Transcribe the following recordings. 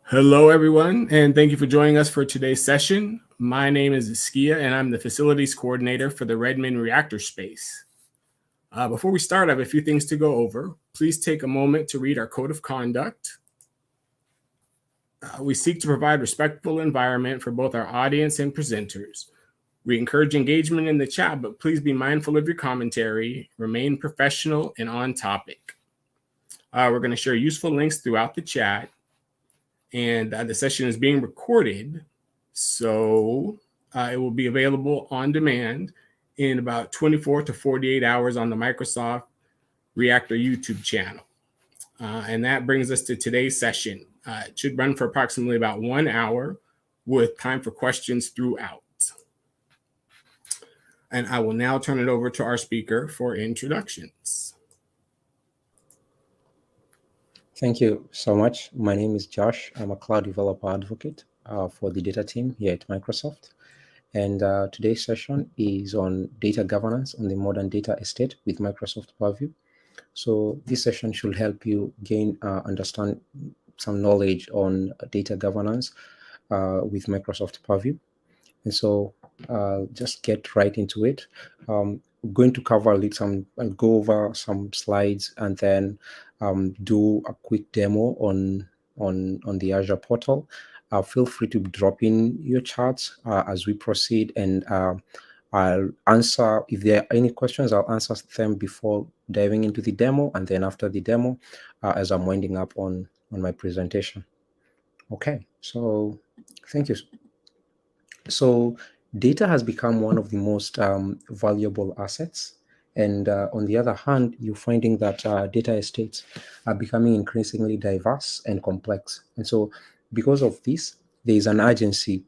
Hello, everyone, and thank you for joining us for today's session. My name is Iskia, and I'm the Facilities Coordinator for the Redmond Reactor Space. Before we start, I have a few things to go over. Please take a moment to read our Code of Conduct. We seek to provide a respectful environment for both our audience and presenters. We encourage engagement in the chat, but please be mindful of your commentary, remain professional and on topic. We're going to share useful links throughout the chat, and the session is being recorded, so it will be available on demand in about 24 to 48 hours on the Microsoft Reactor YouTube channel. And that brings us to today's session. It should run for approximately about 1 hour with time for questions throughout. And I will now turn it over to our speaker for introductions. Thank you so much. My name is Josh. I'm a cloud developer advocate for the data team here at Microsoft. And today's session is on data governance on the modern data estate with Microsoft Purview. So this session should help you understand some knowledge on data governance with Microsoft Purview. And so just get right into it. I'm going to cover I'll go over some slides and then do a quick demo on the Azure portal. Feel free to drop in your charts as we proceed, and I'll answer, if there are any questions, I'll answer them before diving into the demo, and then after the demo, as I'm winding up on my presentation. Okay, so thank you. So data has become one of the most valuable assets. And on the other hand, you're finding that data estates are becoming increasingly diverse and complex. And so because of this, there is an urgency.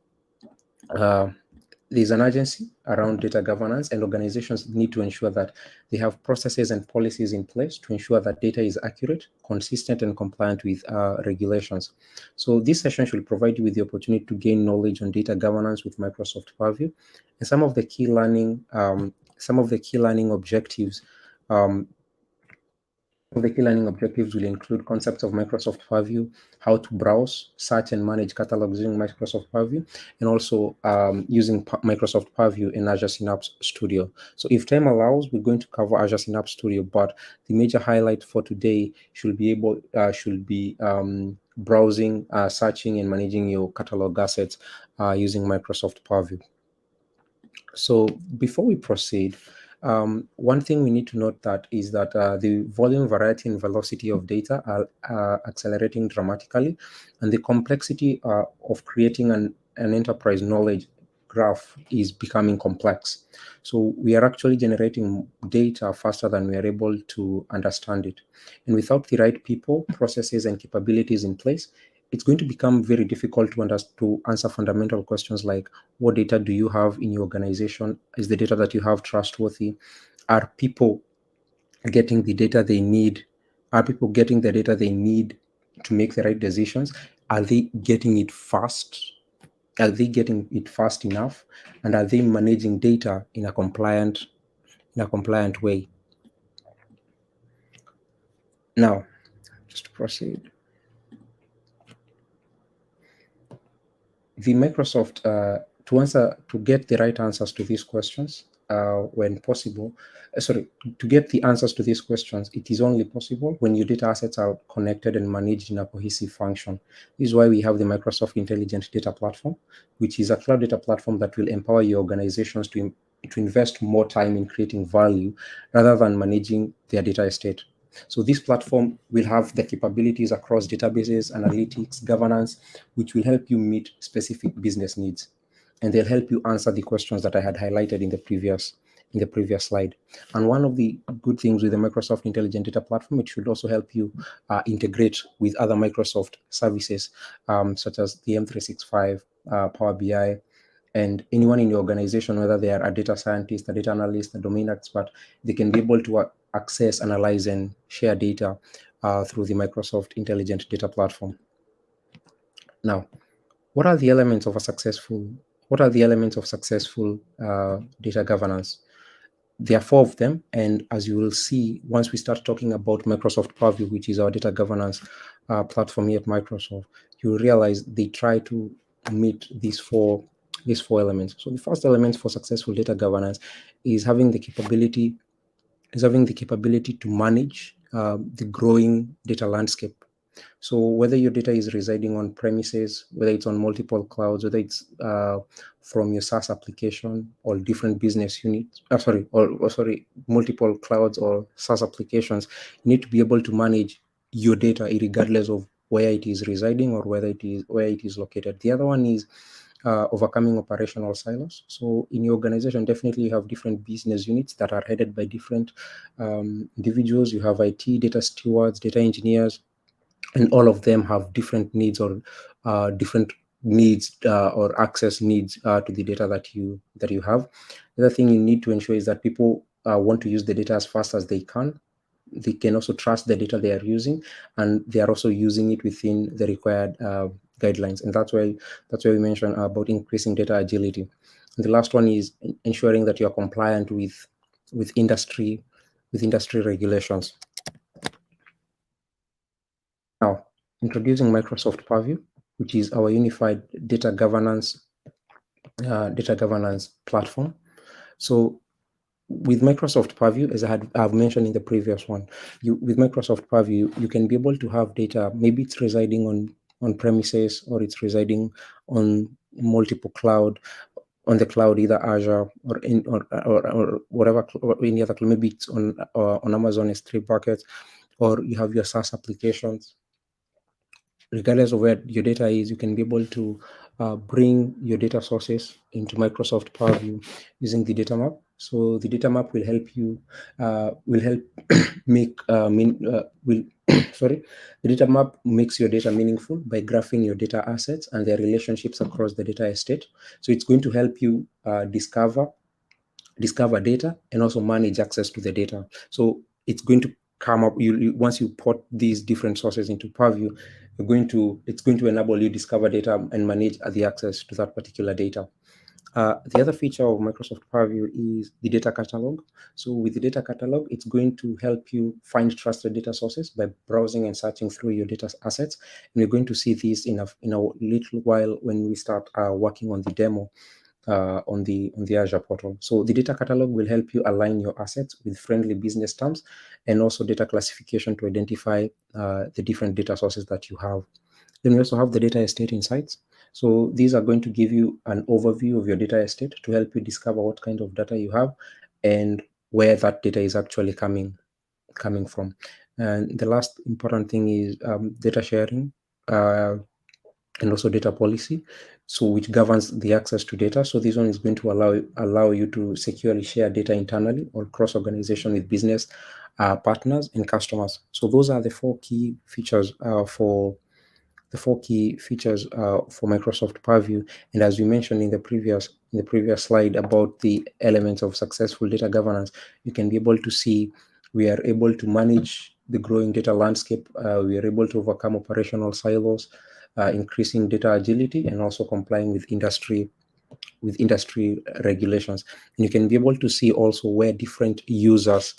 There's an urgency around data governance, and organizations need to ensure that they have processes and policies in place to ensure that data is accurate, consistent, and compliant with regulations. So this session should provide you with the opportunity to gain knowledge on data governance with Microsoft Purview, and some of the key learning objectives. The key learning objectives will include concepts of Microsoft Purview, how to browse, search, and manage catalogs using Microsoft Purview, and also using Microsoft Purview in Azure Synapse Studio. So if time allows, we're going to cover Azure Synapse Studio, but the major highlight for today should be browsing, searching, and managing your catalog assets using Microsoft Purview. So before we proceed, one thing we need to note is that the volume, variety, and velocity of data are accelerating dramatically, and the complexity of creating an enterprise knowledge graph is becoming complex. So we are actually generating data faster than we are able to understand it. And without the right people, processes, and capabilities in place, it's going to become very difficult to answer fundamental questions like, what data do you have in your organization? Is the data that you have trustworthy? Are people getting the data they need? Are people getting the data they need to make the right decisions? Are they getting it fast? Are they getting it fast enough? And are they managing data in a compliant way? Now, just to proceed. The Microsoft to get the right answers to these questions when possible. To get the answers to these questions, it is only possible when your data assets are connected and managed in a cohesive function. This is why we have the Microsoft Intelligent Data Platform, which is a cloud data platform that will empower your organizations to invest more time in creating value rather than managing their data estate. So this platform will have the capabilities across databases, analytics, governance, which will help you meet specific business needs. And they'll help you answer the questions that I had highlighted in the previous slide. And one of the good things with the Microsoft Intelligent Data Platform, it should also help you integrate with other Microsoft services, such as the M365, Power BI, and anyone in your organization, whether they are a data scientist, a data analyst, a domain expert, they can be able to access, analyze, and share data through the Microsoft Intelligent Data Platform. Now, what are the elements of successful data governance? there are 4 of them, and as you will see, once we start talking about Microsoft Purview, which is our data governance platform here at Microsoft, you will realize they try to meet these four elements. So the first element for successful data governance is having the capability to manage the growing data landscape. So whether your data is residing on premises, whether it's on multiple clouds, whether it's from your SaaS application or different business units, multiple clouds or SaaS applications, you need to be able to manage your data regardless of where it is residing or where it is located. The other one is overcoming operational silos. So in your organization, definitely you have different business units that are headed by different individuals. You have IT, data stewards, data engineers, and all of them have different needs or or access needs to the data that you have. The other thing you need to ensure is that people want to use the data as fast as they can. They can also trust the data they are using, and they are also using it within the required guidelines. And that's why we mentioned about increasing data agility. And the last one is ensuring that you are compliant with industry regulations. Now, introducing Microsoft Purview, which is our unified data governance platform. So with Microsoft Purview, as I've mentioned in the previous one, with Microsoft Purview, you can be able to have data, maybe it's residing on premises, or it's residing on multiple cloud, on the cloud, either Azure or whatever, or any other cloud. Maybe it's on Amazon S3 buckets, or you have your SaaS applications. Regardless of where your data is, you can be able to bring your data sources into Microsoft Purview using the data map. So the data map will help you, make, the data map makes your data meaningful by graphing your data assets and their relationships across the data estate. So it's going to help you discover data and also manage access to the data. So it's going to come up, once you put these different sources into Purview, it's going to enable you discover data and manage the access to that particular data. The other feature of Microsoft Purview is the data catalog. So with the data catalog, it's going to help you find trusted data sources by browsing and searching through your data assets. And we're going to see this in a little while when we start working on the demo on the Azure portal. So the data catalog will help you align your assets with friendly business terms, and also data classification to identify the different data sources that you have. Then we also have the data estate insights. So these are going to give you an overview of your data estate to help you discover what kind of data you have and where that data is actually coming from. And the last important thing is data sharing and also data policy, so which governs the access to data. So this one is going to allow you to securely share data internally or cross organization with business partners and customers. So those are the 4 key features for Microsoft Purview. And as we mentioned in the previous slide about the elements of successful data governance, you can be able to see we are able to manage the growing data landscape. We are able to overcome operational silos, increasing data agility, and also complying with industry regulations. And you can be able to see also where different users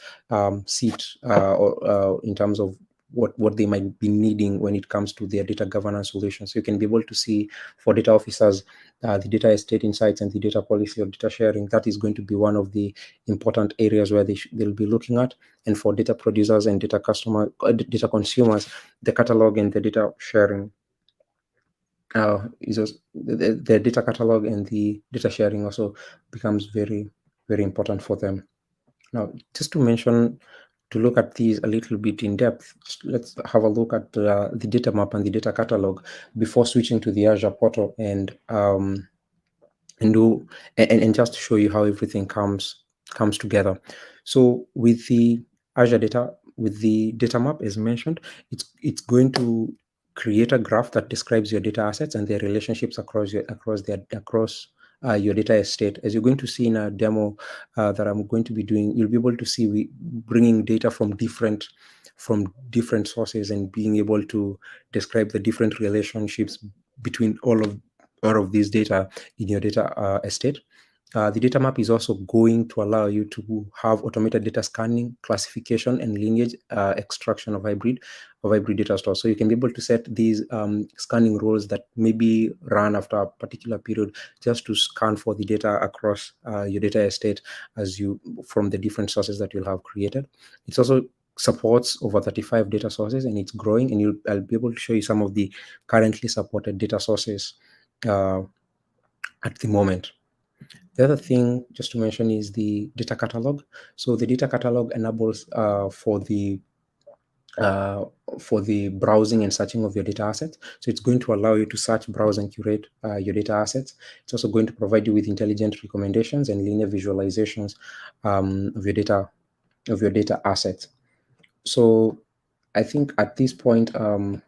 sit or in terms of what they might be needing when it comes to their data governance solutions. So you can be able to see for data officers the data estate insights and the data policy or data sharing. That is going to be one of the important areas where they'll be looking at. And for data producers and data consumers, the catalog and the data sharing the data catalog and the data sharing also becomes very, very important for them. Now, just to look at these a little bit in depth, let's have a look at the data map and the data catalog before switching to the Azure portal and just show you how everything comes together. So with the Azure data, with the data map, as mentioned, it's going to create a graph that describes your data assets and their relationships across your data estate. As you're going to see in a demo that I'm going to be doing, you'll be able to see we bringing data from different sources and being able to describe the different relationships between all of these data in your data estate. The data map is also going to allow you to have automated data scanning, classification, and lineage extraction of hybrid data stores. So you can be able to set these scanning rules that maybe run after a particular period, just to scan for the data across your data estate from the different sources that you'll have created. It's also supports over 35 data sources, and it's growing, and I'll be able to show you some of the currently supported data sources at the moment. The other thing just to mention is the data catalog. So the data catalog enables for the browsing and searching of your data assets. So it's going to allow you to search, browse, and curate your data assets. It's also going to provide you with intelligent recommendations and linear visualizations of your data assets. So I think at this point, I'm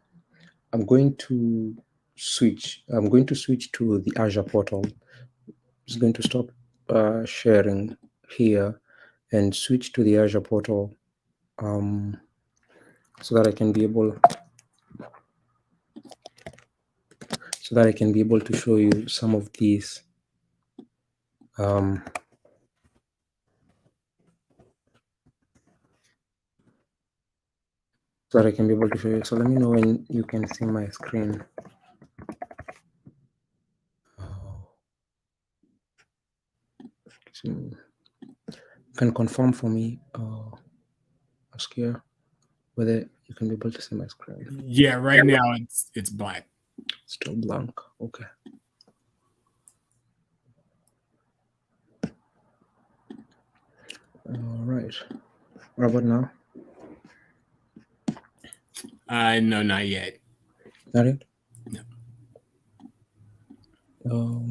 going to switch to the Azure portal. Just going to stop sharing here and switch to the Azure portal so that I can be able to show you some of these so that I can be able to show you. So let me know when you can see my screen. You can confirm for me, ask here whether you can be able to see my screen. Yeah, right now it's black. Still blank. Okay. All right. What about now? No, not yet. Not yet? No.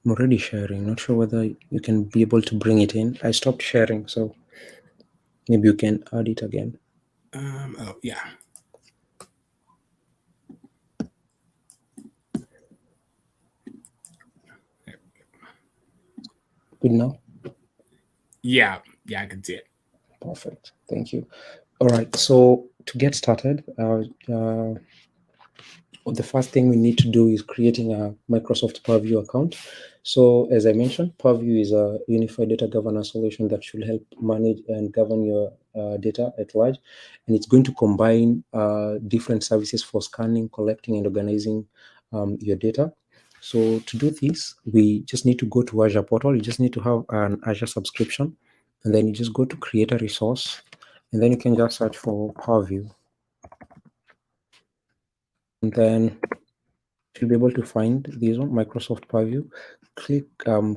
I'm already sharing. Not sure whether you can be able to bring it in. I stopped sharing, so maybe you can add it again. Oh, yeah. Good now? Yeah, I can see it. Perfect. Thank you. All right. So to get started, the first thing we need to do is creating a Microsoft Purview account. So as I mentioned, Purview is a unified data governance solution that should help manage and govern your data at large. And it's going to combine different services for scanning, collecting, and organizing your data. So to do this, we just need to go to Azure portal. You just need to have an Azure subscription, and then you just go to create a resource, and then you can just search for Purview. And then you'll be able to find this one, Microsoft Purview. Click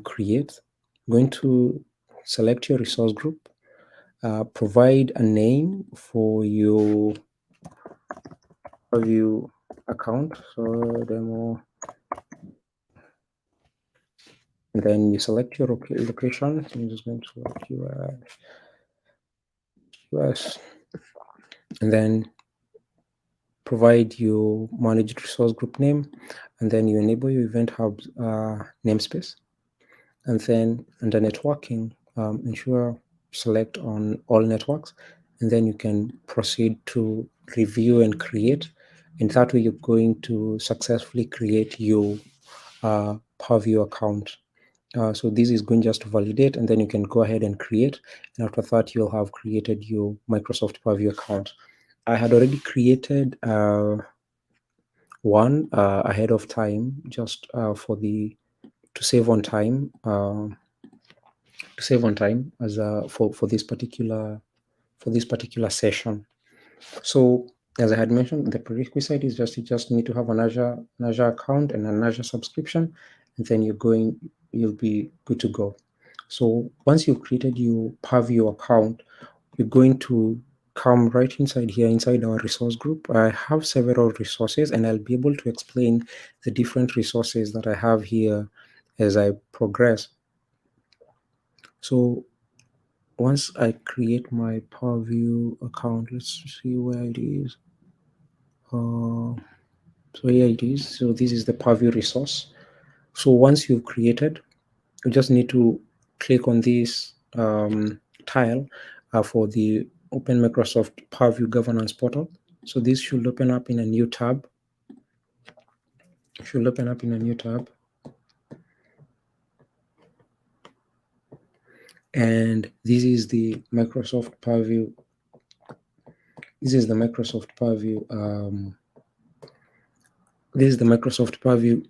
create. I'm going to select your resource group. Provide a name for your Purview account. So demo. And then you select your location. So I'm just going to select US. And then provide your managed resource group name. And then you enable your Event Hub namespace. And then under networking, ensure select on all networks, and then you can proceed to review and create. And that way you're going to successfully create your Purview account. So this is going just to validate, and then you can go ahead and create. And after that, you'll have created your Microsoft Purview account. I had already created one ahead of time, just to save on time. As for this particular session. So as I had mentioned, the prerequisite is you just need to have an Azure account and an Azure subscription, and then you'll be good to go. So once you've created your Purview account, you're going to come right inside here, inside our resource group. I have several resources, and I'll be able to explain the different resources that I have here as I progress. So once I create my Purview account, let's see where it is. So here it is. So this is the Purview resource. So once you've created, you just need to click on this tile for the Open Microsoft Purview Governance Portal. So this should open up in a new tab. And this is the Microsoft Purview. This is the Microsoft Purview. This is the Microsoft Purview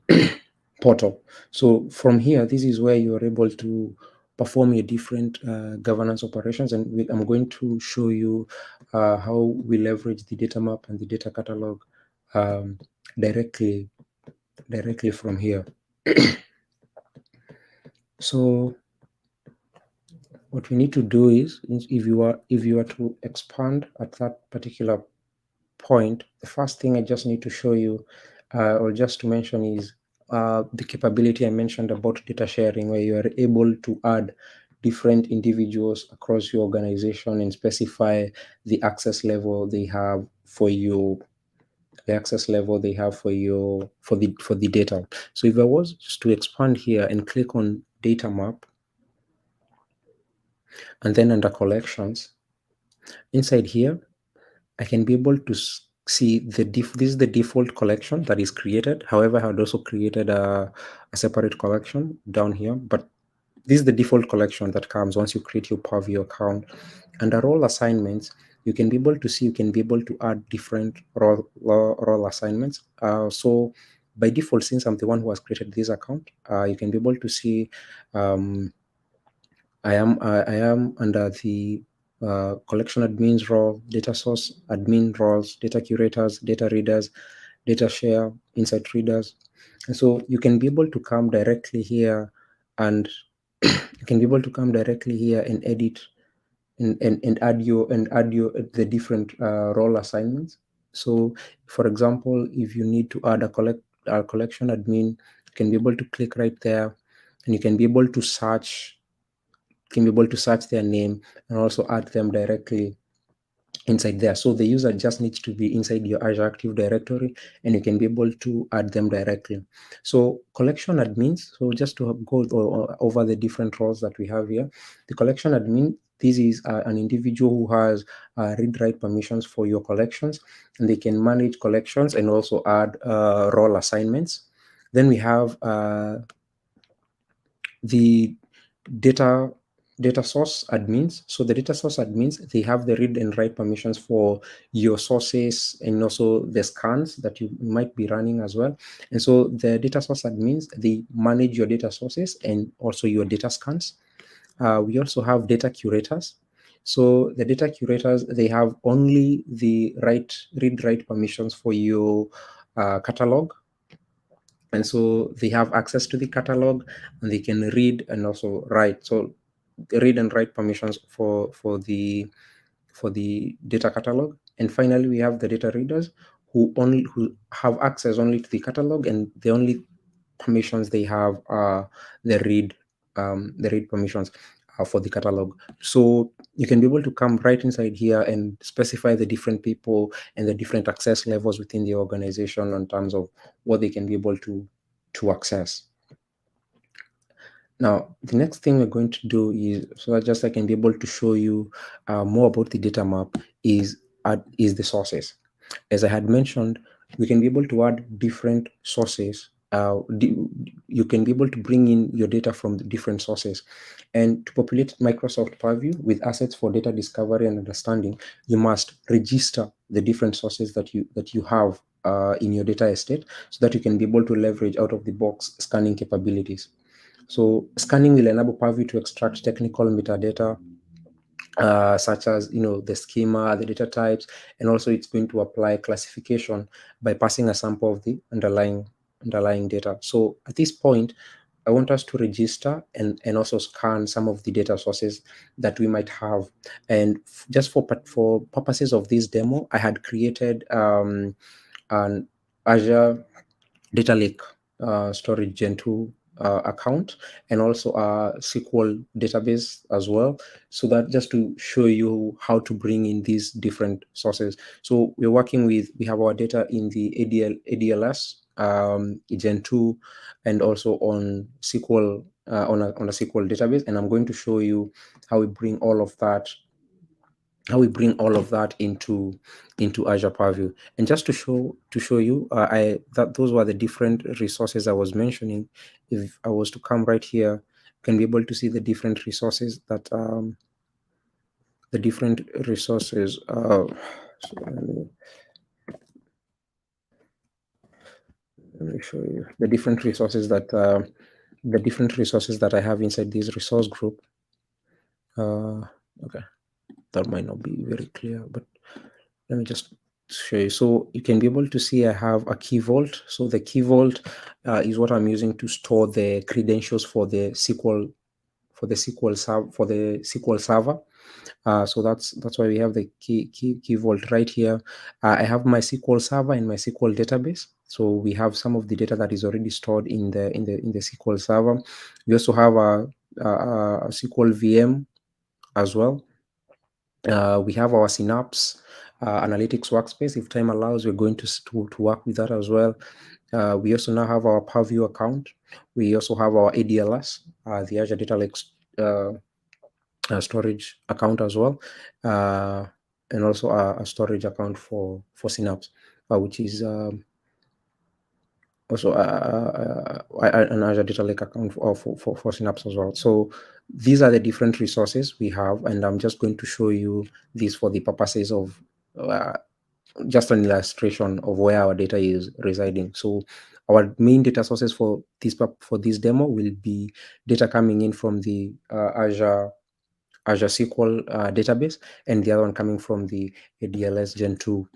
portal. So from here, this is where you are able to perform your different governance operations, and I'm going to show you how we leverage the data map and the data catalog directly from here. So what we need to do is, if you are to expand at that particular point, the first thing I just need to show you or just to mention is the capability I mentioned about data sharing, where you are able to add different individuals across your organization and specify the access level they have for you, the access level they have for your for the data. So if I was just to expand here and click on data map, and then under collections, inside here I can be able to see this is the default collection that is created. However, I had also created a separate collection down here, but this is the default collection that comes once you create your Purview account. Under role assignments, you can be able to see, you can be able to add different role assignments. So by default, since I'm the one who has created this account, you can be able to see I am under the collection admins role, data source admin roles, data curators, data readers, data share, insight readers. And so you can be able to come directly here and you can be able to come directly here and edit and add your the different role assignments. So for example, if you need to add a collection admin, you can be able to click right there and you can be able to search their name and also add them directly inside there. So the user just needs to be inside your Azure Active Directory and you can be able to add them directly. So collection admins, so just to go over the different roles that we have here, the collection admin, this is an individual who has read-write permissions for your collections, and they can manage collections and also add role assignments. Then we have the data source admins. So the data source admins, they have the read and write permissions for your sources and also the scans that you might be running as well. And so the data source admins, they manage your data sources and also your data scans. We also have data curators. So the data curators, they have only the read write permissions for your catalog, and so they have access to the catalog and they can read and also write. So read and write permissions for the data catalog. And finally, we have the data readers who have access only to the catalog, and the only permissions they have are the read permissions for the catalog. So you can be able to come right inside here and specify the different people and the different access levels within the organization in terms of what they can be able to access. Now, the next thing we're going to do is, so that just I can be able to show you more about the data map, is the sources. As I had mentioned, we can be able to add different sources. You can be able to bring in your data from the different sources. And to populate Microsoft Purview with assets for data discovery and understanding, you must register the different sources that you have in your data estate, so that you can be able to leverage out of the box scanning capabilities. So scanning will enable Purview to extract technical metadata, such as the schema, the data types, and also it's going to apply classification by passing a sample of the underlying data. So at this point, I want us to register and also scan some of the data sources that we might have. And just for purposes of this demo, I had created an Azure Data Lake storage Gen 2 account, and also a SQL database as well, so that just to show you how to bring in these different sources. So we have our data in the ADLS Gen 2 and also on SQL on a SQL database, and I'm going to show you how we bring all of that into Azure Purview. And just to show you, those were the different resources I was mentioning. If I was to come right here can be able to see the different resources that so let me show you the different resources that I have inside this resource group. Okay, that might not be very clear, but let me just show you. So you can be able to see I have a key vault. So the key vault is what I'm using to store the credentials for the SQL server. So that's why we have the key vault right here. I have my SQL server and my SQL database. So we have some of the data that is already stored in the SQL server. We also have a SQL VM as well. We have our Synapse analytics workspace. If time allows, we're going to work with that as well. We also now have our Purview account. We also have our ADLS, the Azure Data Lake storage account as well, and also a storage account for Synapse, which is also an Azure Data Lake account for Synapse as well. So these are the different resources we have, and I'm just going to show you these for the purposes of just an illustration of where our data is residing. So our main data sources for this demo will be data coming in from the Azure SQL database, and the other one coming from the ADLS Gen 2.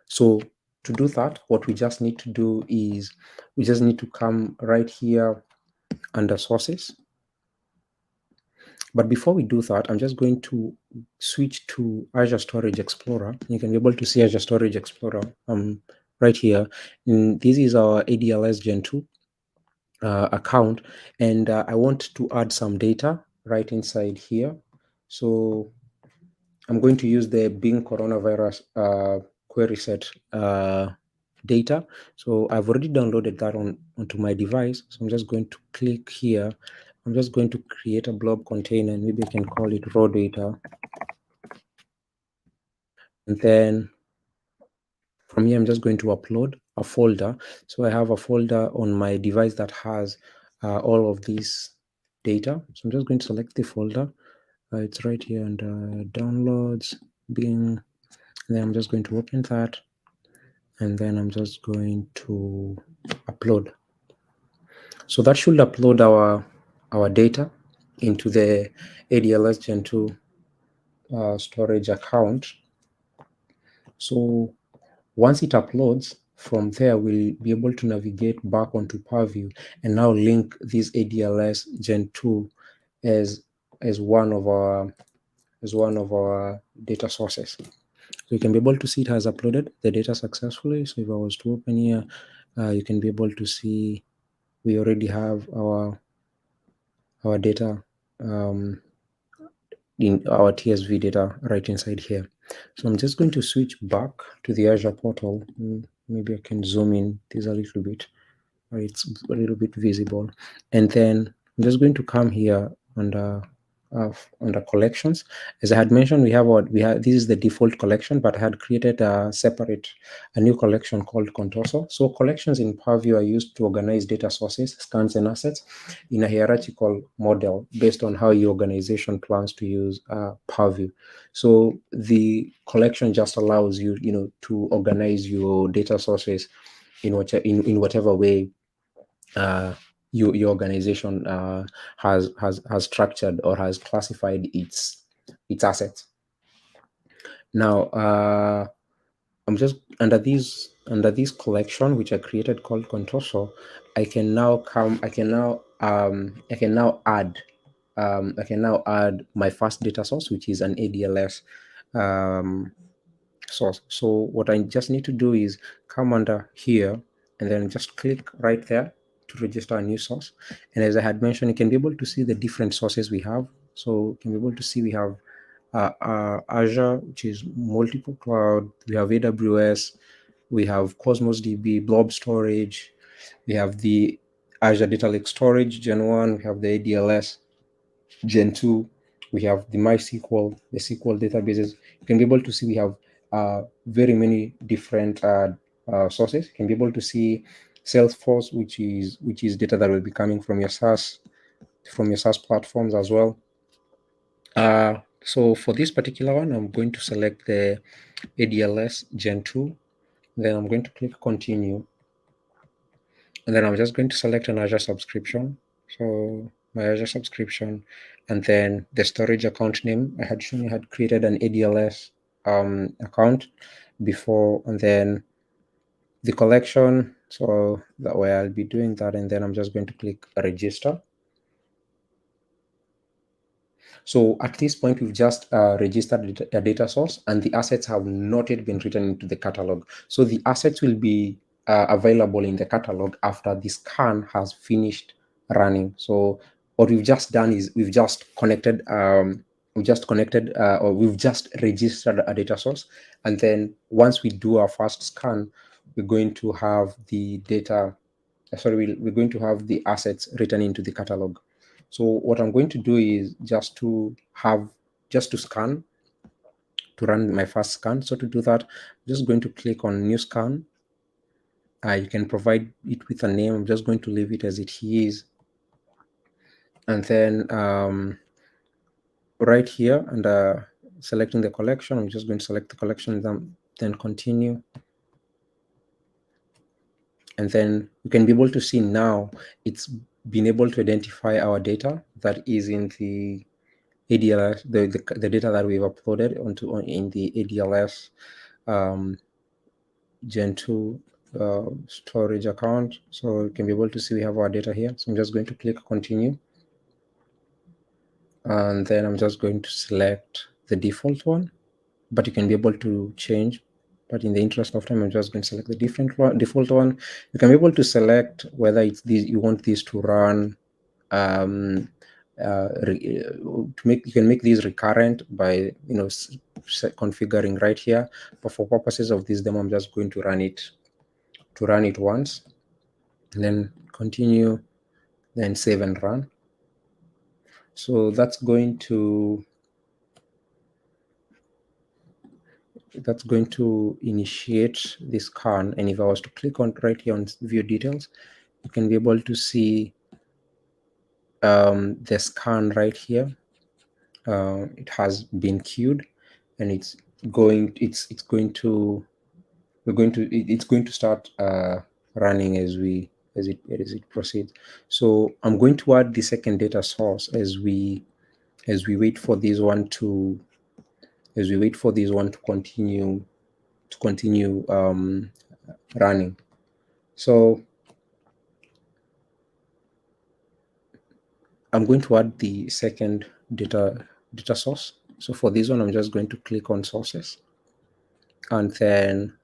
So to do that, what we just need to do is we just need to come right here under sources. But before we do that, I'm just going to switch to Azure Storage Explorer. You can be able to see Azure Storage Explorer right here. And this is our ADLS Gen 2 account, and I want to add some data right inside here. So I'm going to use the Bing coronavirus query set data. So I've already downloaded that onto my device. So I'm just going to click here. I'm just going to create a blob container, and maybe I can call it raw data. And then from here, I'm just going to upload a folder. So I have a folder on my device that has all of these data. So I'm just going to select the folder. It's right here under downloads, Bing. And then I'm just going to open that. And then I'm just going to upload. So that should upload our data into the ADLS Gen 2 storage account. So once it uploads, from there we'll be able to navigate back onto Purview and now link this ADLS Gen 2 as one of our data sources. So you can be able to see it has uploaded the data successfully. So if I was to open here, you can be able to see we already have our data in our TSV data right inside here. So I'm just going to switch back to the Azure portal. Maybe I can zoom in this a little bit. It's a little bit visible. And then I'm just going to come here under collections. As I had mentioned, this is the default collection, but I had created a new collection called Contoso. So collections in Purview are used to organize data sources, scans, and assets in a hierarchical model based on how your organization plans to use Purview. So the collection just allows you, to organize your data sources in whatever way your organization has structured or has classified its assets. Now I'm just under this collection which I created called Contoso. I can now add my first data source, which is an ADLS source. So what I just need to do is come under here and then just click right there to register a new source. And as I had mentioned, you can be able to see the different sources we have. So you can be able to see we have Azure, which is multiple cloud. We have AWS. We have Cosmos DB, Blob Storage. We have the Azure Data Lake Storage Gen 1. We have the ADLS Gen 2. We have the MySQL, the SQL databases. You can be able to see we have very many different sources. You can be able to see Salesforce, which is data that will be coming from your SaaS your SaaS platforms as well. So for this particular one, I'm going to select the ADLS Gen 2. Then I'm going to click continue. And then I'm just going to select an Azure subscription. So my Azure subscription, and then the storage account name. I had shown you had created an ADLS account before, and then the collection. So that way I'll be doing that, and then I'm just going to click register. So at this point, we've just registered a data source, and the assets have not yet been written into the catalog. So the assets will be available in the catalog after the scan has finished running. So what we've just done is we've just connected, or we've just registered a data source, and then once we do our first scan, we're going to have the data. Sorry, we're going to have the assets written into the catalog. So what I'm going to do is just to scan, to run my first scan. So to do that, I'm just going to click on new scan. You can provide it with a name. I'm just going to leave it as it is. And then right here, and selecting the collection, I'm just going to select the collection, then continue. And then you can be able to see now it's been able to identify our data that is in the ADLS, the data that we've uploaded in the ADLS Gen 2 storage account. So you can be able to see we have our data here. So I'm just going to click continue. And then I'm just going to select the default one, but you can be able to change. But in the interest of time, I'm just going to select the default one. You can be able to select whether it's this, you want this to run you can make these recurrent by configuring right here. But for purposes of this demo, I'm just going to run it once, and then continue, then save and run. So that's going to initiate this scan. And if I was to click on right here on view details, you can be able to see the scan right here. It has been queued, and it's going to start running as it proceeds. So I'm going to add the second data source as we wait for this one to continue running. So I'm going to add the second data source. So for this one, I'm just going to click on sources, and then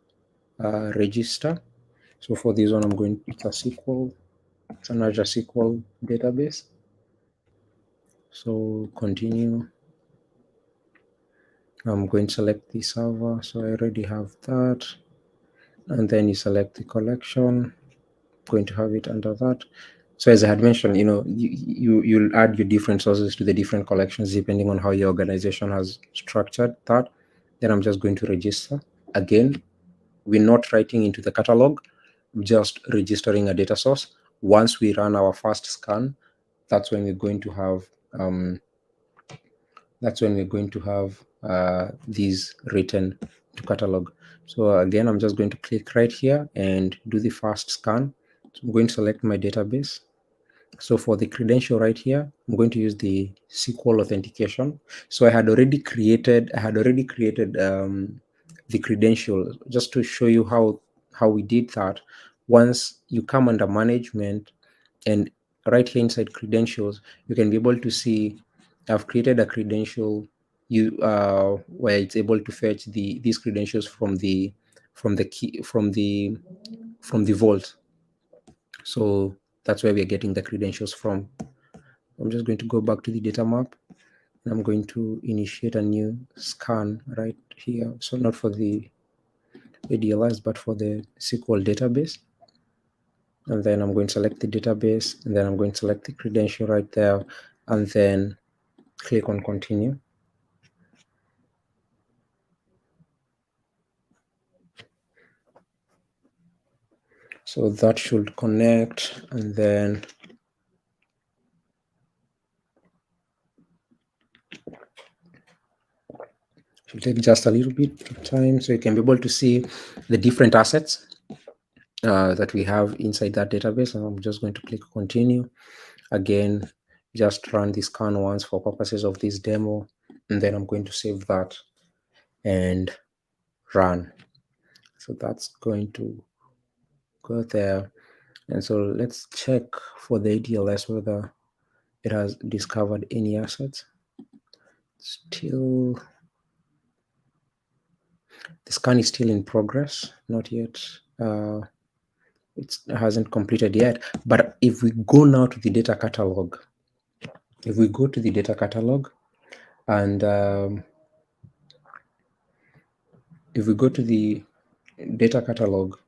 register. So for this one, it's an Azure SQL database. So continue. I'm going to select the server. So I already have that. And then you select the collection. I'm going to have it under that. So as I had mentioned, you'll add your different sources to the different collections depending on how your organization has structured that. Then I'm just going to register. Again, we're not writing into the catalog, just registering a data source. Once we run our first scan, that's when we're going to have these written to catalog. So again, I'm just going to click right here and do the first scan. So I'm going to select my database. So for the credential right here, I'm going to use the SQL authentication. So I had already created the credential, just to show you how we did that. Once you come under management, and right here inside credentials, you can be able to see I've created a credential where it's able to fetch these credentials from the vault. So that's where we're getting the credentials from. I'm just going to go back to the data map, and I'm going to initiate a new scan right here. So not for the ADLS, but for the SQL database. And then I'm going to select the database, and then I'm going to select the credential right there, and then click on continue. So that should connect, and then It will take just a little bit of time so you can be able to see the different assets that we have inside that database. And I'm just going to click continue. Again, just run this scan once for purposes of this demo, and then I'm going to save that and run. So that's going to go there. And so let's check for the ADLS whether it has discovered any assets. Still, the scan is still in progress, not yet. It hasn't completed yet. But if we go now to the data catalog, if we go to the data catalog and if we go to the data catalog,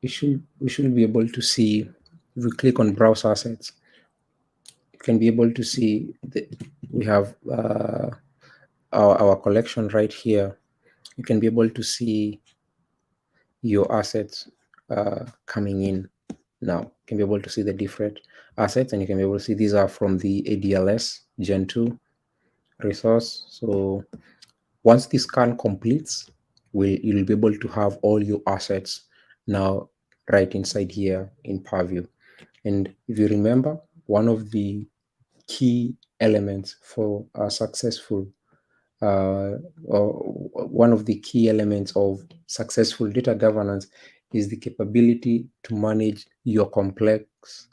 we should be able to see, if we click on browse assets, you can be able to see that we have our collection right here. You can be able to see your assets coming in now. You can be able to see the different assets, and you can be able to see these are from the ADLS Gen 2 resource. So once the scan completes, you'll be able to have all your assets now right inside here in Purview. And if you remember, one of the key elements for a successful or one of the key elements of successful data governance is the capability to manage your complex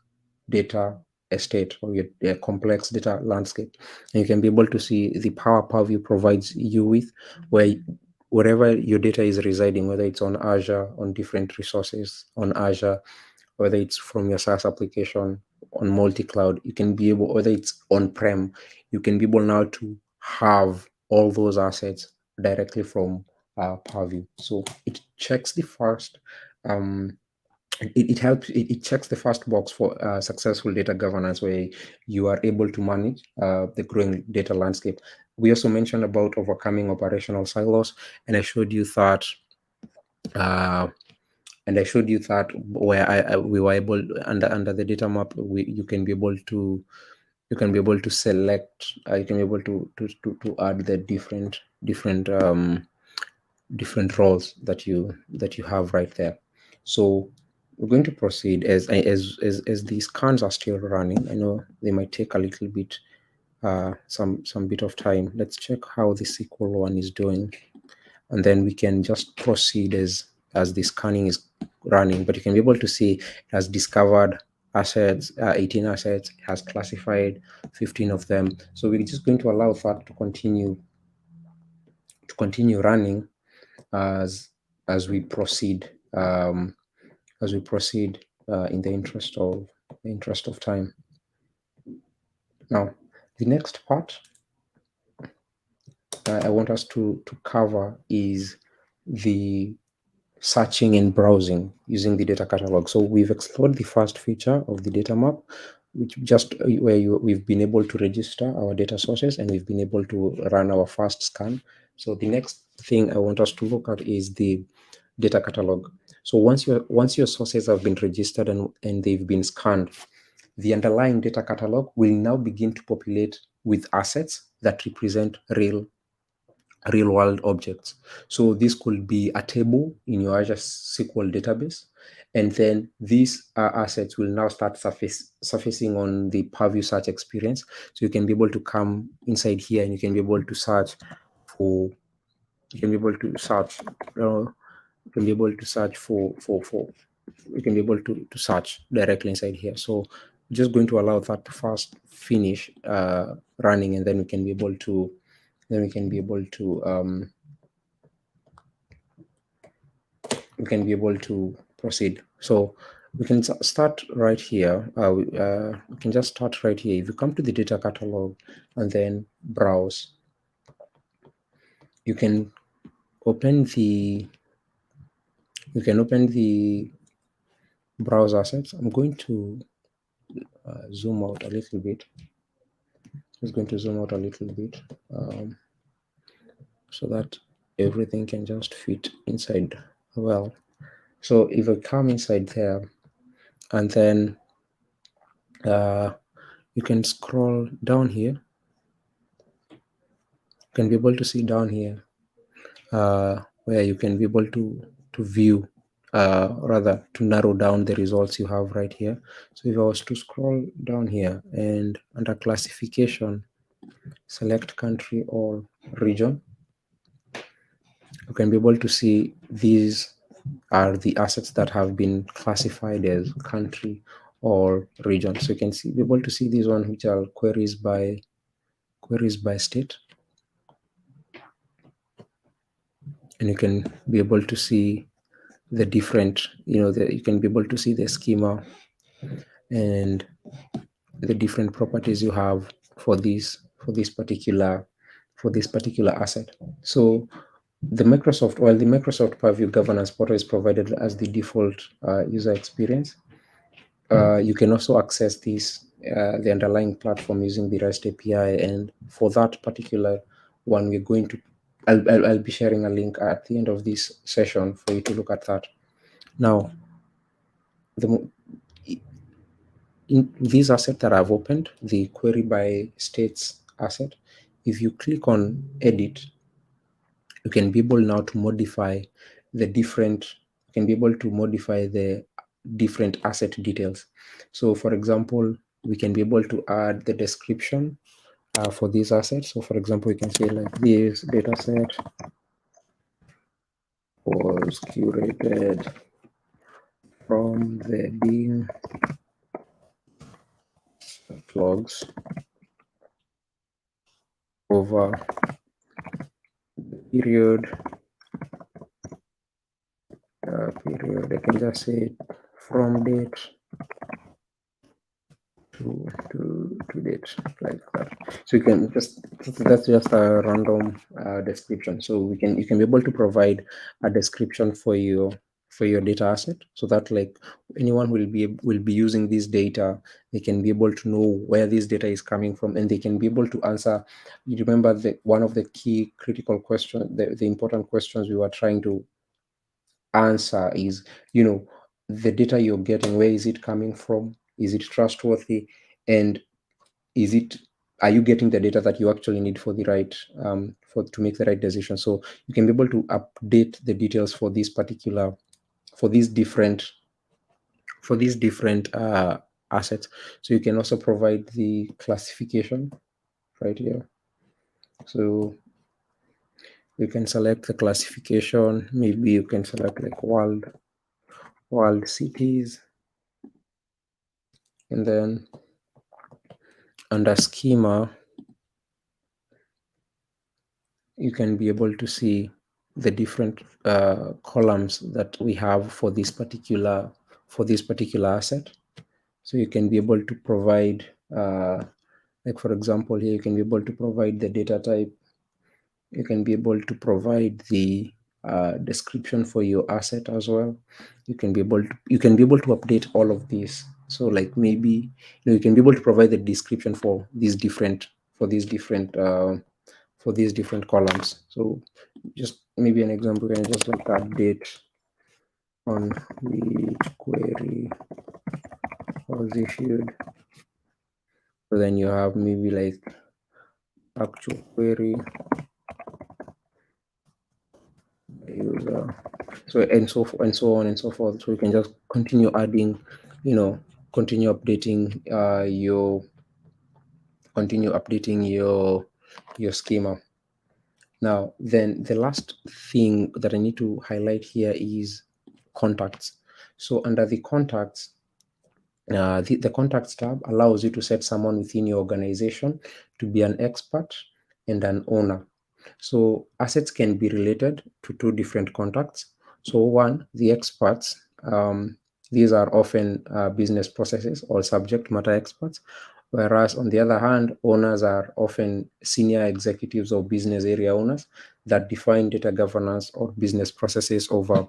data estate or your complex data landscape. And you can be able to see the power Purview provides you with, where wherever your data is residing, whether it's on Azure, on different resources on Azure, whether it's from your SaaS application on multi-cloud, you can be able, whether it's on-prem, you can be able now to have all those assets directly from Purview. So it checks the first it checks the first box for successful data governance, where you are able to manage the growing data landscape. We also mentioned about overcoming operational silos, and I showed you that where we were able, under the data map, you can be able to select, you can be able to add the different roles that you have right there. So we're going to proceed as these scans are still running. I know they might take a little bit some bit of time. Let's check how the SQL one is doing, and then we can just proceed as the scanning is running. But you can be able to see it has discovered assets, 18 assets, has classified 15 of them. So we're just going to allow that to continue running as we proceed in the interest of time. Now, the next part I want us to cover is the searching and browsing using the data catalog. So we've explored the first feature of the data map, which just we've been able to register our data sources, and we've been able to run our first scan. So the next thing I want us to look at is the data catalog. So once your sources have been registered and they've been scanned, the underlying data catalog will now begin to populate with assets that represent real world objects. So this could be a table in your Azure SQL database, and then these assets will now start surfacing on the Purview search experience. So you can be able to come inside here, and you can be able to search for you can be able to search directly inside here. So just going to allow that to first finish running, and then we can be able to proceed. So we can start right here. We can just start right here. If you come to the data catalog and then browse, you can open the browse assets. I'm going to zoom out a little bit. So that everything can just fit inside well. So if I come inside there, and then you can scroll down here. You can be able to see down here where you can be able to view, rather to narrow down the results you have right here. So if I was to scroll down here and under classification, select country or region, you can be able to see these are the assets that have been classified as country or region. So you can be able to see these ones which are queries by state, and you can be able to see the different, you can be able to see the schema and the different properties you have for this particular asset. So the Microsoft Purview governance portal is provided as the default user experience. You can also access the underlying platform using the REST API, and for that particular one, we're going to I'll be sharing a link at the end of this session for you to look at that. Now, in these assets that I've opened, the query by states asset, if you click on edit, you can be able now to modify the different asset details. So for example, we can be able to add the description for these assets. So for example, we can say like this data set was curated from the bean logs over period. I can just say from date to date, like that. So you can that's just a random description. So you can be able to provide a description for your data asset, so that like anyone will be using this data, they can be able to know where this data is coming from, and they can be able to answer. You remember that one of the key critical questions, the important questions we were trying to answer is, the data you're getting, where is it coming from? Is it trustworthy? And are you getting the data that you actually need for the right to make the right decision? So you can be able to update the details for these different assets. So you can also provide the classification right here. So you can select the classification. Maybe you can select like world cities, and then under schema, you can be able to see the different columns that we have for this particular asset. So you can be able to provide, like for example, here you can be able to provide the data type. You can be able to provide the description for your asset as well. You can be able to update all of these. So like maybe you can be able to provide the description for these different columns. So just maybe an example, can just like update on which query was issued. So then you have maybe like actual query user, so and so on and so forth. So you can just continue adding, continue updating your schema. Now, then the last thing that I need to highlight here is contacts. So under the contacts, the contacts tab allows you to set someone within your organization to be an expert and an owner. So assets can be related to two different contacts. So one, the experts, these are often business processes or subject matter experts, whereas on the other hand, owners are often senior executives or business area owners that define data governance or business processes over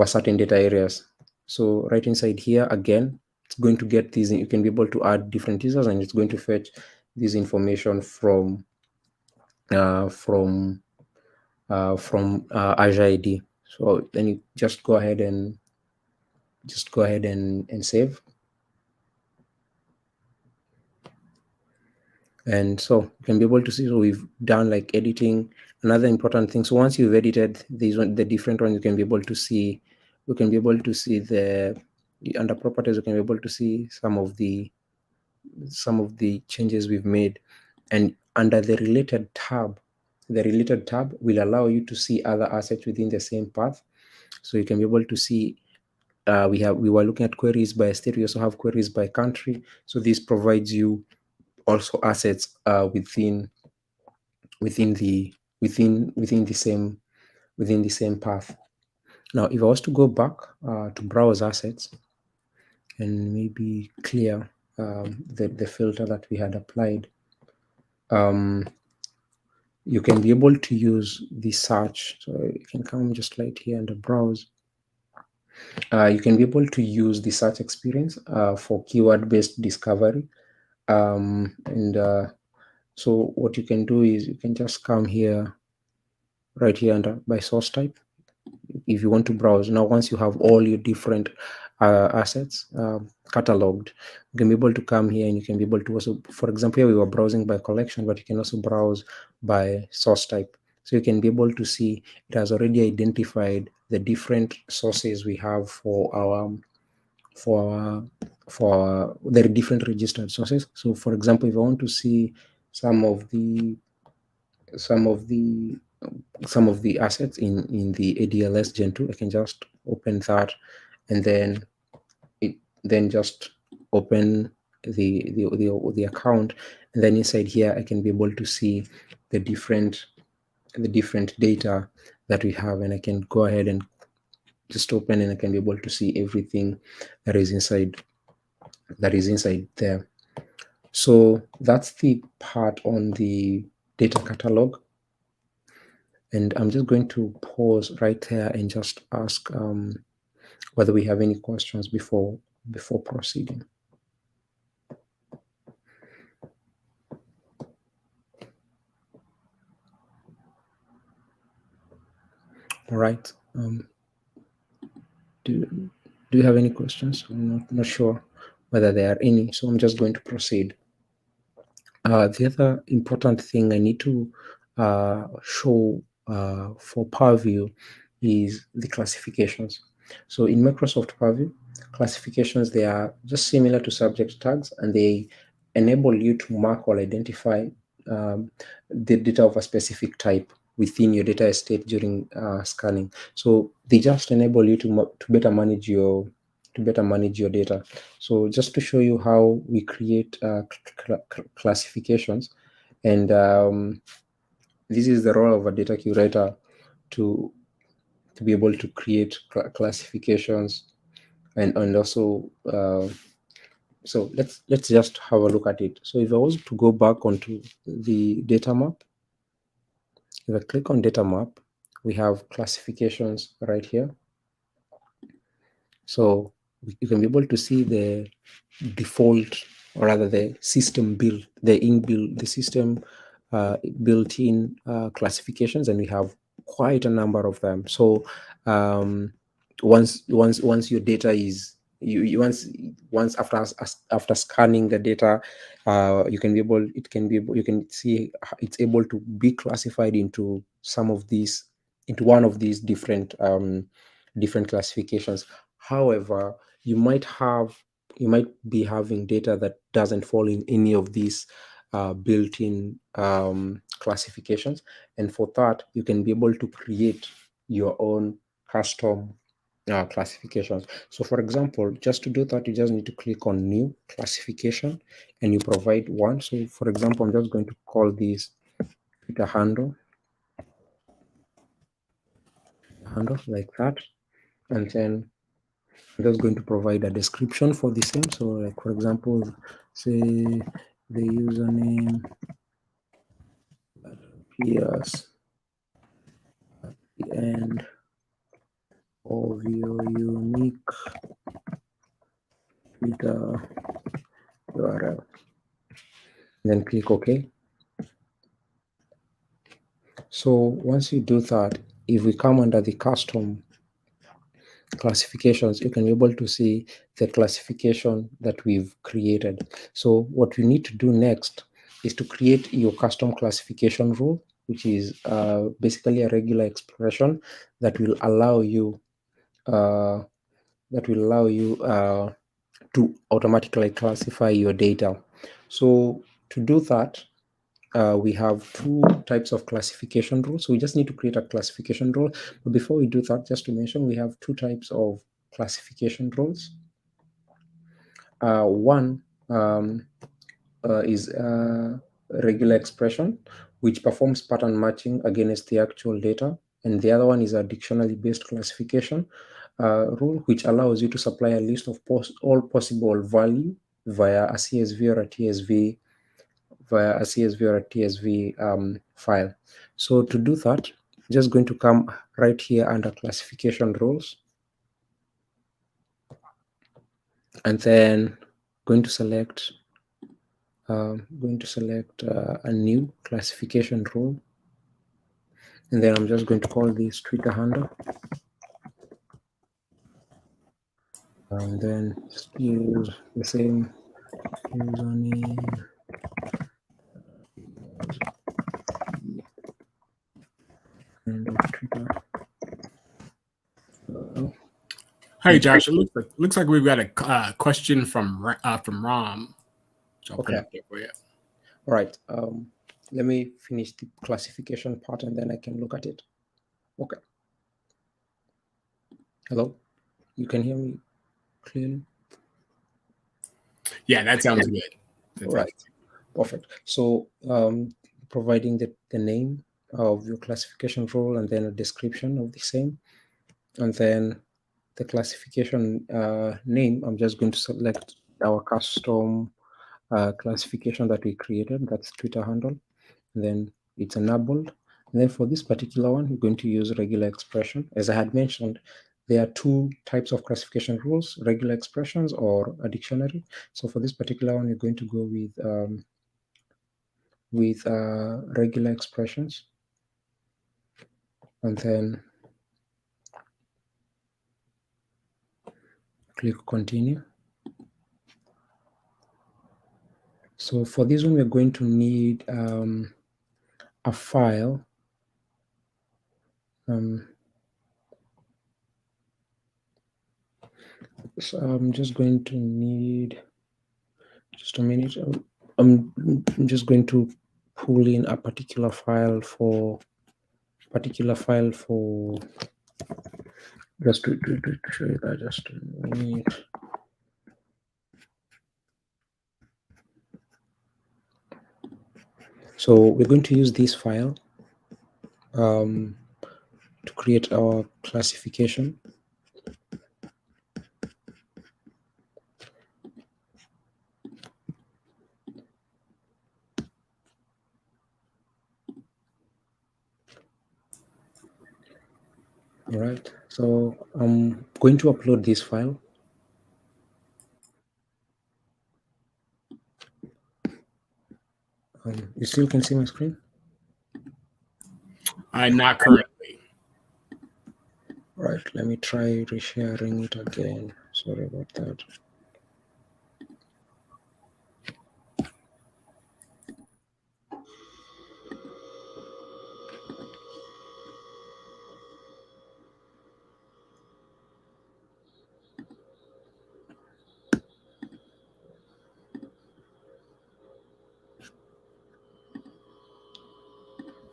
certain data areas. So right inside here, again, it's going to get these, you can be able to add different users, and it's going to fetch this information from Azure ID. So then you just go ahead and save. And so you can be able to see, so we've done like editing, another important thing. So once you've edited these the different ones, you can be able to see, we can be able to see under properties, we can be able to see some of the changes we've made. And under the related tab will allow you to see other assets within the same path. So you can be able to see, we were looking at queries by state. We also have queries by country. So this provides you also assets within the same path. Now, if I was to go back to browse assets and maybe clear the filter that we had applied, you can be able to use the search. So you can come just right here under browse. You can be able to use the search experience for keyword-based discovery. So what you can do is you can just come here, right here under by source type, if you want to browse. Now, once you have all your different assets cataloged, you can be able to come here and you can be able to also, for example, here we were browsing by collection, but you can also browse by source type. So you can be able to see it has already identified the different sources we have for the different registered sources. So for example, if I want to see some of the assets in the ADLS Gen 2, I can just open that, and then just open the account, and then inside here I can be able to see the different data that we have, and I can go ahead and just open, and I can be able to see everything that is inside there. So that's the part on the data catalog. And I'm just going to pause right there and just ask whether we have any questions before proceeding. All right. Do you have any questions? I'm not sure whether there are any, so I'm just going to proceed. The other important thing I need to show for Purview is the classifications. So in Microsoft Purview, classifications, they are just similar to subject tags, and they enable you to mark or identify the data of a specific type within your data estate during scanning. So they just enable you to better manage your data. So just to show you how we create classifications, and this is the role of a data curator to be able to create classifications, and also so let's just have a look at it. So if I was to go back onto the data map, if I click on data map, we have classifications right here. So you can be able to see the default, or rather the system built, the system built-in classifications, and we have quite a number of them. So once your data is once after scanning the data, you can see it's able to be classified into one of these different classifications. However, you might be having data that doesn't fall in any of these built-in classifications, and for that you can be able to create your own custom classifications. So for example, just to do that, you just need to click on new classification and you provide one. So for example, I'm just going to call this Twitter handle like that, and then I'm just going to provide a description for the same. So like for example, say the username appears at the end of your unique Twitter URL. Then click OK. So once you do that, if we come under the custom classifications, you can be able to see the classification that we've created. So what we need to do next is to create your custom classification rule, which is basically a regular expression that will allow you to automatically classify your data. So to do that, we have two types of classification rules. So we just need to create a classification rule. But before we do that, just to mention, we have two types of classification rules. One is a regular expression, which performs pattern matching against the actual data. And the other one is a dictionary-based classification rule, which allows you to supply a list of all possible value via a CSV or a TSV file. So to do that, I'm just going to come right here under classification rules, and then going to select a new classification rule, and then I'm just going to call this Twitter handle, and then just use the same username. And Twitter. Hi, Josh. It looks like we've got a question from Ram. So I'll put it up there for you. All right. Let me finish the classification part and then I can look at it. Okay. Hello? You can hear me clearly? Yeah, that sounds good. All right. Perfect. So providing the name of your classification rule and then a description of the same. And then the classification name, I'm just going to select our custom classification that we created. That's Twitter handle. And then it's enabled. And then for this particular one, we're going to use regular expression. As I had mentioned, there are two types of classification rules, regular expressions or a dictionary. So for this particular one, we're going to go with regular expressions. And then click continue. So for this one, we're going to need a file. So I'm just going to need just a minute. I'm just going to pull in a particular file for just to show you that. Just a minute. So we're going to use this file to create our classification. All right, so I'm going to upload this file. You still can see my screen? Not currently. Right, let me try resharing it again. Sorry about that.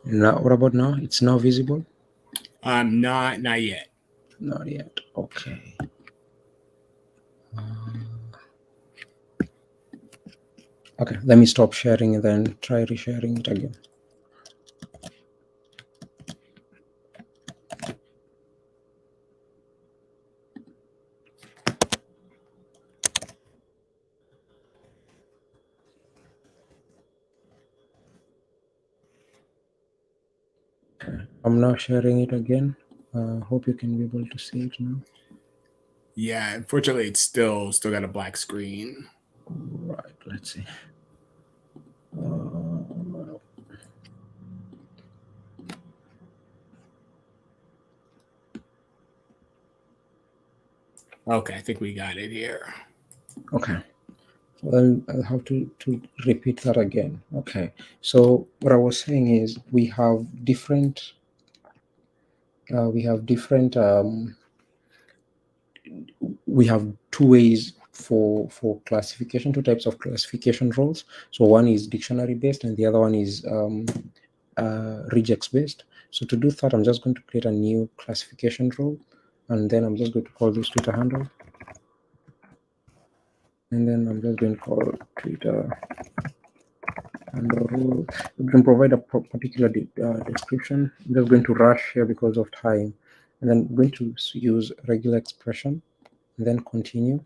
Now, what about now? It's now visible? Not yet. Not yet. Okay. Okay, let me stop sharing and then try resharing it again. I'm now sharing it again. Hope you can be able to see it now. Yeah, unfortunately, it's still got a black screen. Right, let's see. Okay, I think we got it here. Okay. I'll have to repeat that again. Okay. So what I was saying is we have different we have two ways for classification, two types of classification rules. So one is dictionary based and the other one is regex based. So to do that, I'm just going to create a new classification rule, and then I'm just going to call this Twitter handle, and then I'm just going to call Twitter handle rule. You can provide a particular description. I'm just going to rush here because of time, and then I'm going to use regular expression, and then continue.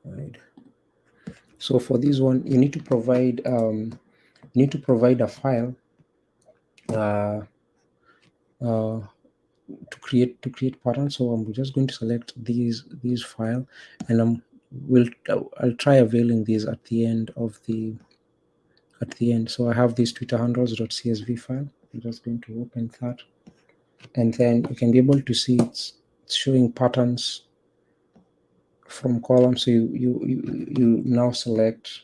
Right. So for this one, you need to provide a file to create patterns. So I'm just going to select these file, and I'll try availing these at the end. So I have this Twitter handles.csv file. I'm just going to open that, and then you can be able to see it's showing patterns from columns. So you now select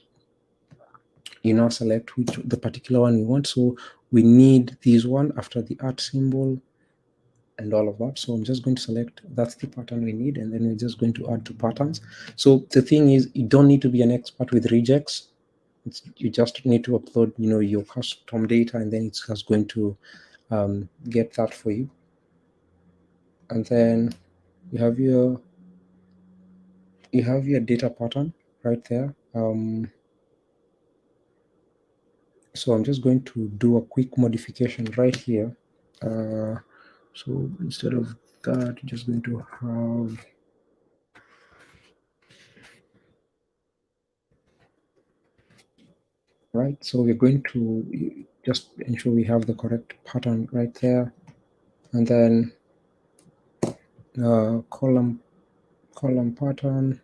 which the particular one you want. So we need this one after the @ symbol and all of that. So I'm just going to select that's the pattern we need, and then we're just going to add to patterns. So the thing is, you don't need to be an expert with regex. You just need to upload your custom data, and then it's just going to get that for you. And then you have your data pattern right there. So I'm just going to do a quick modification right here. So instead of that, you're just going to have right. So we're going to just ensure we have the correct pattern right there, and then column pattern.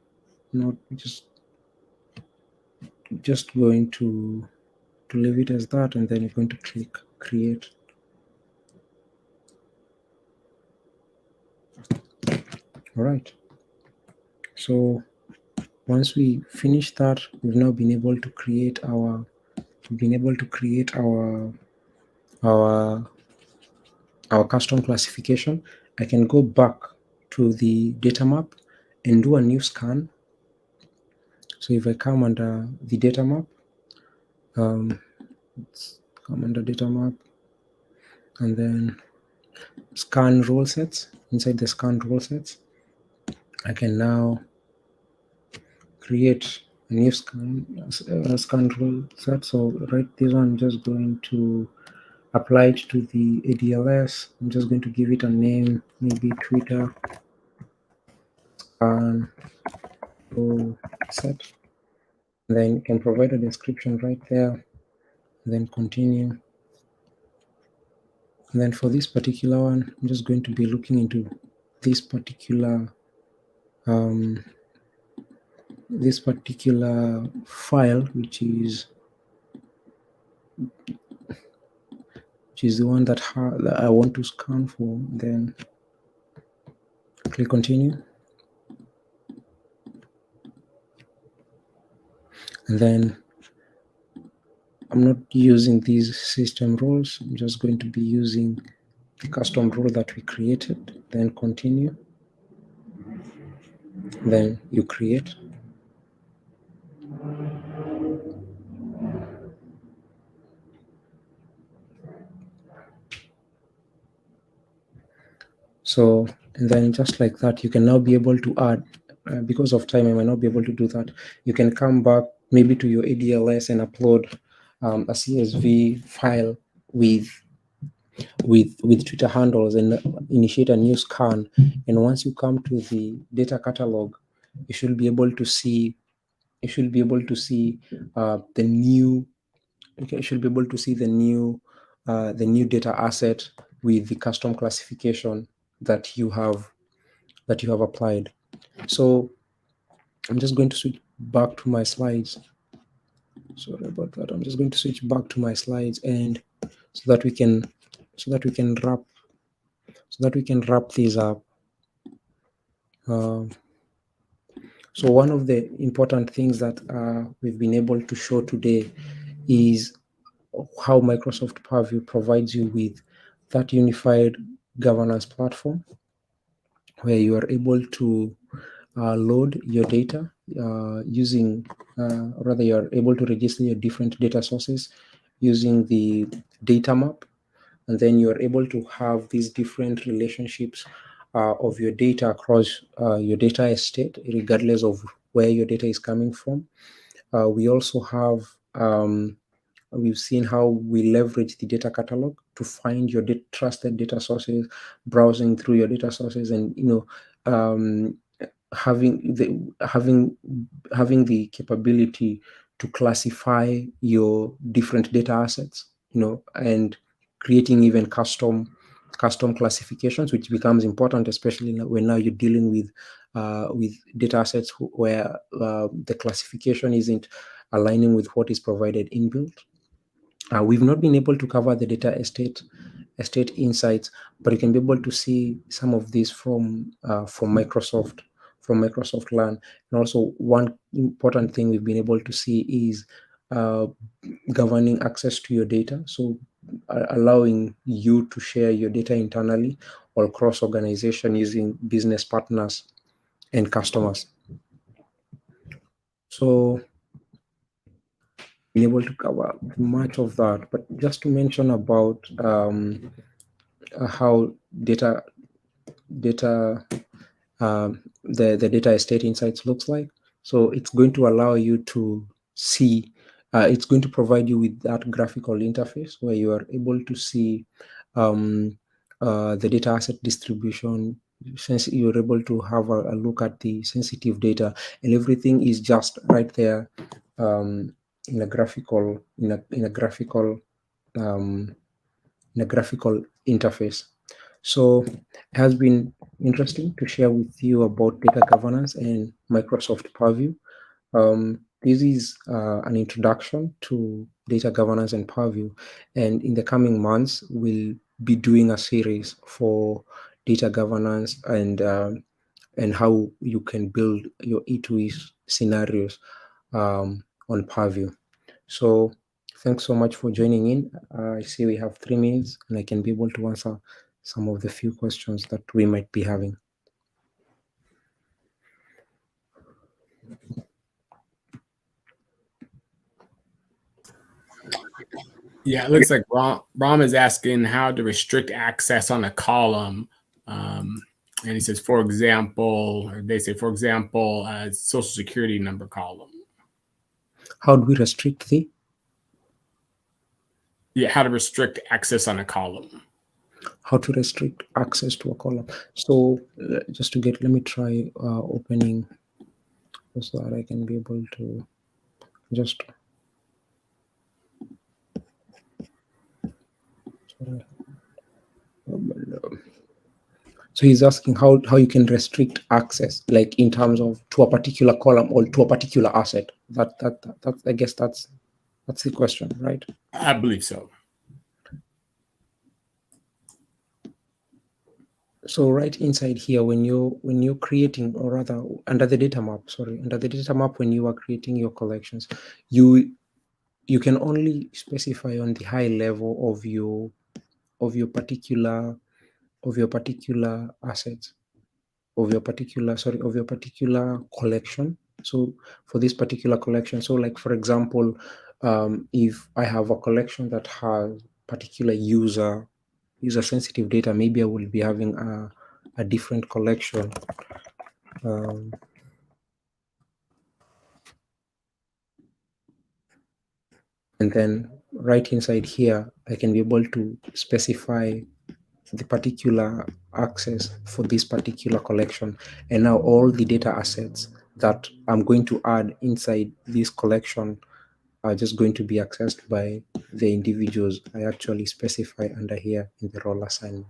Not just going to leave it as that, and then you're going to click create. All right. So once we finish that, we've now been able to create our custom classification. I can go back to the data map and do a new scan. So if I come under the data map, let's come under data map, and then scan rule sets. Inside the scan rule sets, I can now create a new scan rule set. So right, this one I'm just going to apply it to the ADLS. I'm just going to give it a name, maybe Twitter scan rule set. And then you can provide a description right there, and then continue. And then for this particular one, I'm just going to be looking into this particular file, which is the one that I want to scan for. Then click continue, and then I'm not using these system rules. I'm just going to be using the custom rule that we created. Then continue, then you create. So, and then just like that, you can now be able to add, because of time, I might not be able to do that. You can come back maybe to your ADLS and upload a CSV file with Twitter handles and initiate a new scan. And once you come to the data catalog, you should be able to see the new. Okay, you should be able to see the new data asset with the custom classification that you have applied. So I'm just going to switch back to my slides. Sorry about that. I'm just going to switch back to my slides, and so that we can wrap these up. So one of the important things that we've been able to show today is how Microsoft Purview provides you with that unified governance platform where you are able to load your data using, rather you are able to register your different data sources using the data map, and then you are able to have these different relationships of your data across your data estate, regardless of where your data is coming from. We also have we've seen how we leverage the data catalog to find your trusted data sources, browsing through your data sources, and having the capability to classify your different data assets, and creating even custom classifications, which becomes important, especially when now you're dealing with data assets where the classification isn't aligning with what is provided inbuilt. We've not been able to cover the data estate insights, but you can be able to see some of these from Microsoft Learn. And also, one important thing we've been able to see is governing access to your data. So allowing you to share your data internally or cross organization using business partners and customers. So been able to cover much of that, but just to mention about how data the data estate insights looks like. So it's going to allow you to see, it's going to provide you with that graphical interface where you are able to see the data asset distribution. Since you're able to have a look at the sensitive data, and everything is just right there in a graphical um, interface. So it has been interesting to share with you about data governance and Microsoft Purview. This is an introduction to data governance and Purview, and in the coming months, we'll be doing a series for data governance and how you can build your E2E scenarios on Purview. So thanks so much for joining in. I see we have 3 minutes, and I can be able to answer some of the few questions that we might be having. Yeah, it looks like Ram is asking how to restrict access on a column. And he says, for example, or they say, for example, social security number column. How do we restrict the? Yeah, how to restrict access on a column. How to restrict access to a column. So just to let me try opening so that I can be able to just. So he's asking how you can restrict access, like in terms of to a particular column or to a particular asset. That I guess that's the question, right? I believe so. So right inside here, when you're creating, or rather under the data map, when you are creating your collections, you can only specify on the high level of your particular assets, of your particular collection. So for this particular collection, so like for example, if I have a collection that has particular user sensitive data, maybe I will be having a different collection. And then right inside here, I can be able to specify the particular access for this particular collection. And now all the data assets that I'm going to add inside this collection are just going to be accessed by the individuals I actually specify under here in the role assignment.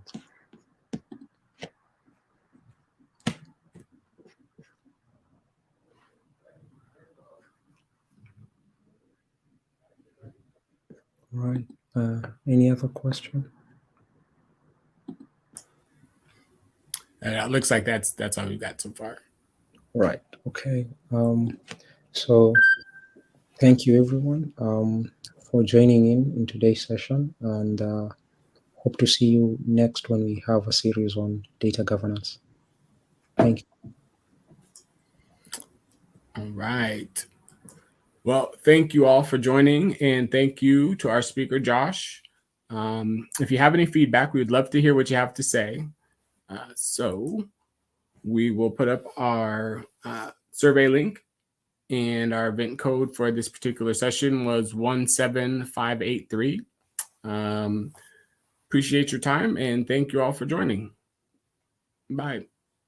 Right. Any other question? It looks like that's all we've got so far. Right. Okay. So thank you everyone for joining in today's session, and hope to see you next when we have a series on data governance. Thank you. All right. Well, thank you all for joining, and thank you to our speaker, Josh. If you have any feedback, we would love to hear what you have to say. So we will put up our survey link, and our event code for this particular session was 17583. Appreciate your time, and thank you all for joining. Bye.